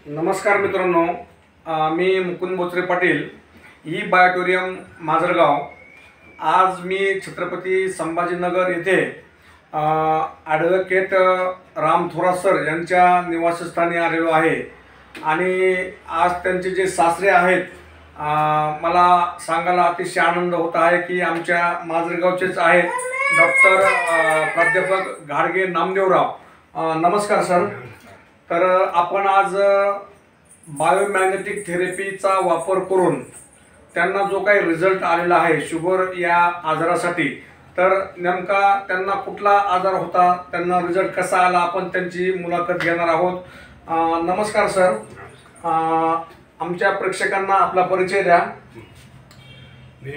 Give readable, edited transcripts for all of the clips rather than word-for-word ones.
नमस्कार मित्रांनो, मी मुकुंद बोचरे पाटील, ई बायोटोरियम माजलगाव। आज मी छत्रपती संभाजीनगर येथे ॲडव्होकेट राम थोरात सर यांच्या निवासस्थानी आलेलो आहे आणि आज त्यांचे जे सासरे आहेत, मला सांगायला अतिशय आनंद होत आहे की आमच्या माजलगावचेच आहेत डॉक्टर प्राध्यापक घाडगे नामदेवराव। नमस्कार सर। तर आपण आज बायोमॅग्नेटिक थेरपीचा वापर करून त्यांना जो काही रिझल्ट आलेला आहे शुगर या आजारासाठी, तर नेमका त्यांना कुठला आजार होता, त्यांना रिझल्ट कसा आला, आपण त्यांची मुलाखत घेणार आहोत। नमस्कार सर। आमच्या प्रेक्षकांना आपला परिचय द्या। मी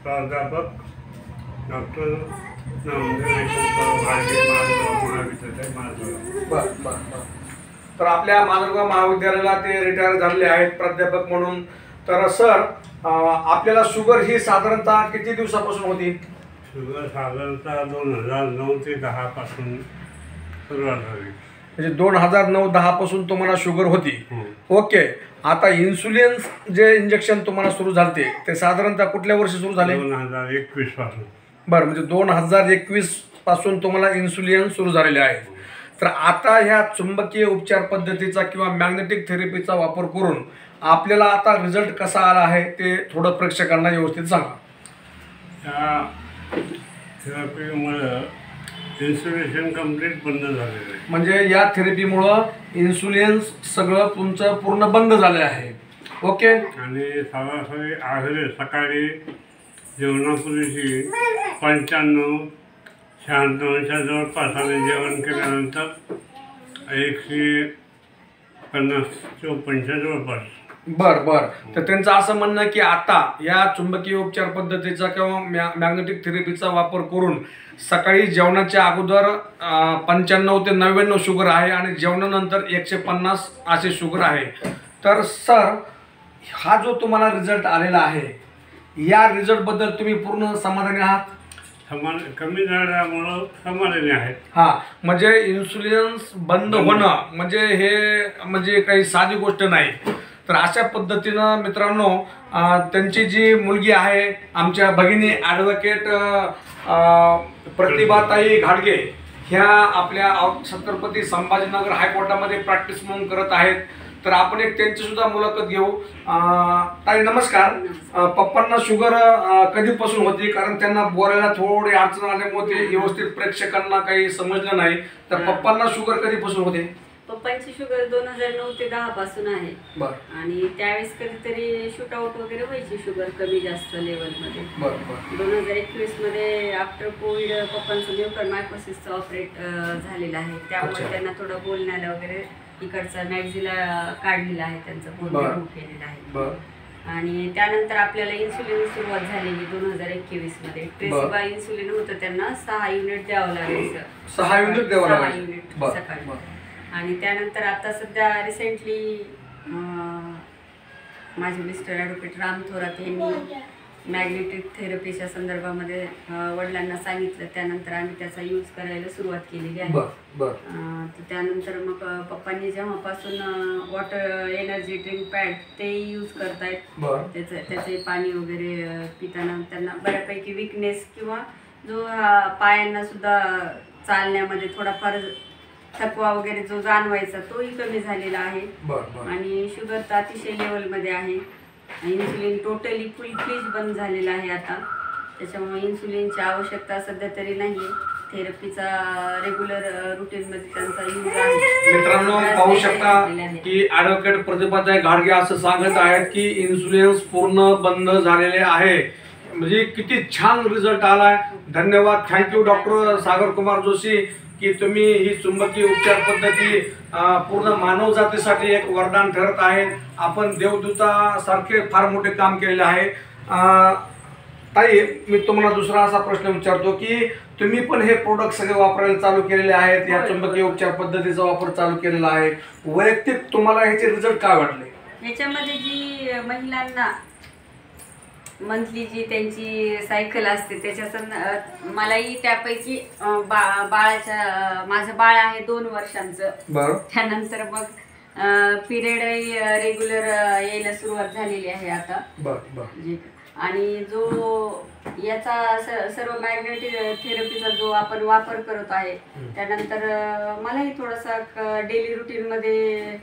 प्राध्यापक डॉक्टर नामदेवराव घाडगे महाविद्यालय। तर आपल्या माजलगाव महाविद्यालयाला ते रिटायर झालेले आहेत प्राध्यापक म्हणून। तर सर, आपल्याला शुगर ही साधारणतः किती दिवसापासून होती? शुगर साधारणतः 2009 ते 10 पासून सुरुवात झाली। म्हणजे 2009-10 पासून तुम्हाला शुगर होती। ओके। आता इन्सुलिन जे इंजेक्शन तुम्हाला सुरू झाले ते साधारणतः कुठल्या वर्षी सुरू झाले? 2021 पासून। बरं, म्हणजे 2021 पासून तुम्हाला इन्सुलिन सुरू झालेले आहे। तर आता ह्या चुंबकीय उपचार पद्धतीचा किंवा मॅग्नेटिक थेरपीचा वापर करून आपल्याला आता रिझल्ट कसा आला आहे ते थोडं प्रेक्षकांना व्यवस्थित सांगा। या थेरपीमुळे इन्सुलिन कंप्लीट बंद झालेलं आहे। म्हणजे या थेरपीमुळं इन्सुलिन सगळं तुमचं पूर्ण बंद झाले आहे। ओके। आणि सरासरी आहार सकाळी जेवणापूर्वीची 95-96च्या जवळपास आणि जेवण केल्यानंतर 150-54च्या जवळपास। बरं। तर त्यांचं असं म्हणणं आहे की आता या चुंबकीय उपचार पद्धतीचा किंवा मॅग्नेटिक थेरपीचा वापर करून सकाळी जेवणाच्या अगोदर 95 ते 99 शुगर आहे आणि जेवणानंतर 150 असे शुगर आहे। तर सर, हा जो तुम्हाला रिझल्ट आलेला आहे, या रिझल्टबद्दल तुम्ही पूर्ण समाधानी आहात? कमी झाल्यामुळं समाधानी आहेत। हां, म्हणजे इन्सुलिन बंद होणं म्हणजे काही साधी गोष्ट नाही। तर अशा पद्धतीनं मित्रांनो, त्यांची जी मुलगी आहे आमच्या भगिनी ॲडव्होकेट प्रतिभाताई घाडगे, ह्या आपल्या छत्रपती संभाजीनगर हायकोर्टामध्ये प्रॅक्टिस म्हणून करत आहेत। तर आपण एक त्यांची सुद्धा मुलाखत घेऊ। ताई नमस्कार। पप्पांना शुगर कधीपासून होती? कारण त्यांना बोलायला थोडी अडचण आल्यामुळे ते व्यवस्थित प्रेक्षकांना काही समजलं नाही। तर पप्पांना शुगर कधीपासून होते? पप्पांची शुगर 2009 ते 10 पासून आहे। बरं। आणि त्यावेळेस कधीतरी शूट आउट वगैरे व्हायची शुगर कमी जास्त लेवलमध्ये। बरं। 2021 मध्ये आफ्टर कोविड पप्पांचं म्युकरमायकोसिसचं ऑपरेट झालेलं आहे, त्यामुळे त्यांना थोडं बोलण्याला वगैरे इकडचा मॅक्झिला काढलेला आहे, त्यांचं बोलणं केलेलं आहे। आणि त्यानंतर आपल्याला इन्सुलिन सुरुवात झालेली 2021 मध्ये। ट्रेसिबा इन्सुलिन होतं, त्यांना 6 युनिट द्यावं लागायचं। 6 युनिट द्यावं लागायचं? 6 युनिट सकाळी। आणि त्यानंतर आता सध्या रिसेंटली माझे मिस्टर ॲडव्होकेट राम थोरात यांनी मॅग्नेटिक थेरपीच्या संदर्भामध्ये वडिलांना सांगितलं, त्यानंतर आम्ही त्याचा यूज करायला सुरुवात केलेली आहे। त्यानंतर मग पप्पांनी जेव्हापासून वॉटर एनर्जी ड्रिंक पॅड ते यूज करतायत। त्याचे पाणी वगैरे पिताना त्यांना बऱ्यापैकी विकनेस किंवा जो पायांना सुद्धा चालण्यामध्ये थोडाफार थकवा वगैरे जो जाणवायचा तोही कमी झालेला आहे। आणि शुगर तर अतिशय लेवलमध्ये आहे। इन्सुलिन टोटली फुल बंद झालेला आहे आता, त्याच्यामुळे इन्सुलिनची आवश्यकता सध्या तरी नाही। थेरपीचा रेग्युलर रुटीनमध्ये त्यांचा यूज आहे। मित्रांनो, पाहू शकता की ॲडव्होकेट प्रतिभाताई घाडगे असं सांगत आहेत की इन्सुलिन पूर्ण बंद झालेले आहे। म्हणजे किती छान रिझल्ट आलाय। धन्यवाद, थँक्यू डॉक्टर सागर कुमार जोशी की तुम्ही ही चुंबकीय उपचार पद्धती पूर्ण मानवजातीसाठी एक वरदान ठरत आहे। आपण देवदूतासारखे फार मोठे काम केलेले आहे। ताई, मी तुम्हाला दुसरा असा प्रश्न विचारतो की तुम्ही पण हे प्रोडक्ट सगळे वापरायला चालू केलेले आहेत, या चुंबकीय उपचार पद्धतीचा वापर चालू केलेला आहे। वैयक्तिक तुम्हाला ह्याचे रिझल्ट काय वाटले? याच्यामध्ये जी महिलांना मंथली जी त्यांची सायकल असते त्याच्यात मलाही त्यापैकी बाळाच्या माझं बाळ आहे 2 वर्षांचं, त्यानंतर मग पिरियड रेग्युलर यायला सुरुवात झालेली आहे आता. आणि जो याचा सर्व मॅग्नेटिक थेरपीचा जो आपण वापर करत आहे त्यानंतर मलाही थोडासा डेली रुटीनमध्ये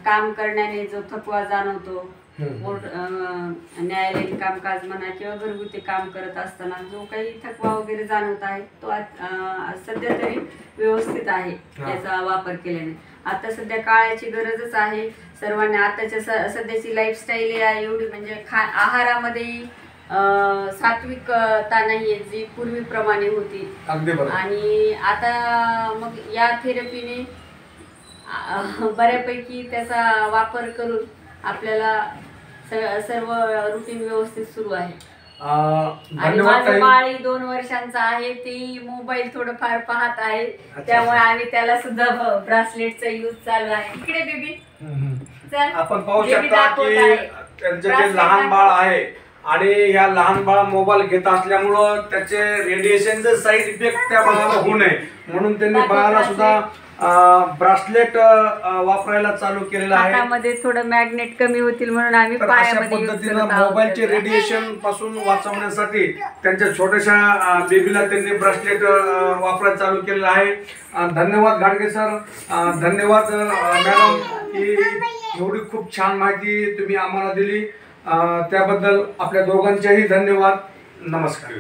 काम करण्याने जो थकवा जाणवतो, न्यायालयीन कामकाज म्हणा किंवा घरगुती काम करत असताना जो काही थकवा वगैरे जाणवत आहे तो सध्या तरी व्यवस्थित आहे याचा वापर केल्याने. आता सध्या काळाची गरजच आहे सर्वांना. आताच्या सध्याची लाईफस्टाईल आहे एवढी म्हणजे आहारामध्ये सात्विकता नाहीये जी पूर्वीप्रमाणे होती. आणि आता मग या थेरपीने बऱ्यापैकी त्याचा वापर करून आपल्याला सर्व रुटीन व्यवस्थित सुरू आहे. आणि माझं बाळही 2 वर्षांचा आहे, ते मोबाईल थोडंफार पाहत आहे, त्यामुळे आम्ही त्याला सुद्धा ब्रासलेटचा यूज चालू आहे. इकडे बेबी आपण पाहू शकता की त्यांचे जे लहान बाळ आहे आणि या लहान बाळ मोबाईल घेत असल्यामुळं त्याचे रेडिएशनचे साईड इफेक्ट त्या बाळाला होऊ नये म्हणून त्यांनी बाळाला सुद्धा ब्रासलेट वापरायला चालू केलेलं आहे. हातामध्ये थोडं मॅग्नेट कमी होतील म्हणून आम्ही पायामध्ये यूज करत आहोत. मोबाईलचे रेडिएशन पासून वाचवण्यासाठी त्यांच्या छोट्याशा बेबीला त्यांनी ब्रासलेट वापरायला चालू केलेलं आहे. धन्यवाद घाडगे सर, धन्यवाद मॅडम की एवढी खूप छान माहिती तुम्ही आम्हाला दिली, त्याबद्दल आपल्या दोघांचेही धन्यवाद. नमस्कार.